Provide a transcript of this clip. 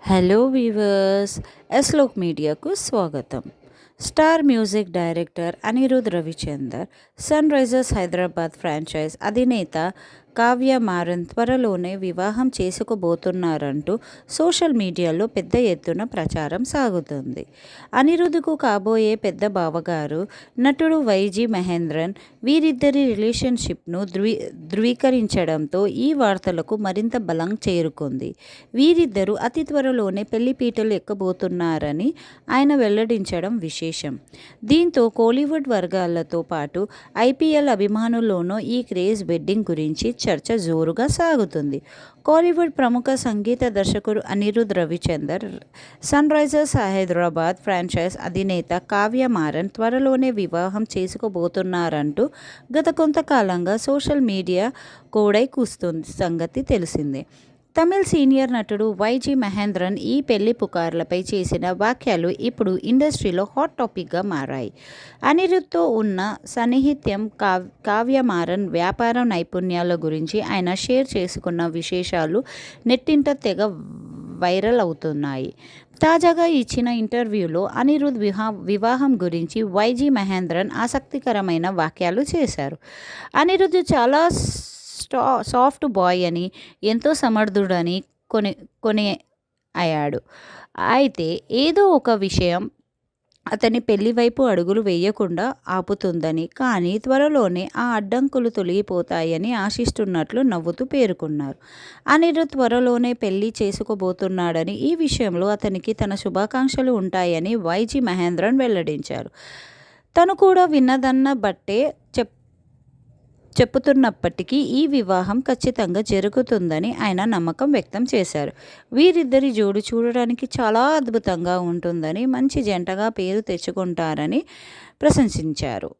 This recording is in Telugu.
హలో వీవర్స్, ఎస్లోక్ మీడియాకు స్వాగతం. Star music director Anirudh Ravichander Sunrisers Hyderabad franchise అధినేత కావ్య మారన్ త్వరలోనే వివాహం చేసుకోబోతున్నారంటూ సోషల్ మీడియాలో పెద్ద ఎత్తున ప్రచారం సాగుతుంది. అనిరుద్కు కాబోయే పెద్ద బావగారు నటుడు వైజీ మహేంద్రన్ వీరిద్దరి రిలేషన్షిప్ను ధృవీకరించడంతో ఈ వార్తలకు మరింత బలం చేరుకుంది. వీరిద్దరూ అతి త్వరలోనే పెళ్లిపీటలు ఎక్కబోతున్నారని ఆయన వెల్లడించడం విశేషం. దీంతో కోలీవుడ్ వర్గాలతో పాటు ఐపీఎల్ అభిమానుల్లోనూ ఈ క్రేజ్ వెడ్డింగ్ గురించి చర్చ జోరుగా సాగుతుంది. కోలీవుడ్ ప్రముఖ సంగీత దర్శకుడు Anirudh Ravichander Sunrisers Hyderabad franchise అధినేత కావ్య మారన్ త్వరలోనే వివాహం చేసుకోబోతున్నారంటూ గత కొంతకాలంగా సోషల్ మీడియా కోడై కూస్తుంది సంగతి తెలిసిందే. తమిళ్ సీనియర్ నటుడు వైజీ మహేంద్రన్ ఈ పెళ్లి పుకార్లపై చేసిన వ్యాఖ్యలు ఇప్పుడు ఇండస్ట్రీలో హాట్ టాపిక్గా మారాయి. అనిరుద్తో ఉన్న సన్నిహిత్యం, కావ్య మారన్ వ్యాపార నైపుణ్యాల గురించి ఆయన షేర్ చేసుకున్న విశేషాలు నెట్టింట తెగ వైరల్ అవుతున్నాయి. తాజాగా ఇచ్చిన ఇంటర్వ్యూలో అనిరుద్ వివాహం గురించి వైజీ మహేంద్రన్ ఆసక్తికరమైన వ్యాఖ్యలు చేశారు. అనిరుద్ చాలా సాఫ్ట్ బాయ్ అని, ఎంతో సమర్థుడని కొని అయ్యాడు. అయితే ఏదో ఒక విషయం అతని పెళ్లి వైపు అడుగులు వేయకుండా ఆపుతుందని, కానీ త్వరలోనే ఆ అడ్డంకులు తొలగిపోతాయని ఆశిస్తున్నట్లు నవ్వుతూ పేర్కొన్నారు. అనిరుద్ త్వరలోనే పెళ్లి చేసుకోబోతున్నాడని, ఈ విషయంలో అతనికి తన శుభాకాంక్షలు ఉంటాయని వైజీ మహేంద్రన్ వెల్లడించారు. తను కూడా విన్నదన్న బట్టే చెప్పుతున్నప్పటికీ ఈ వివాహం ఖచ్చితంగా జరుగుతుందని ఆయన నమ్మకం వ్యక్తం చేశారు. వీరిద్దరి జోడు చూడడానికి చాలా అద్భుతంగా ఉంటుందని, మంచి జంటగా పేరు తెచ్చుకుంటారని ప్రశంసించారు.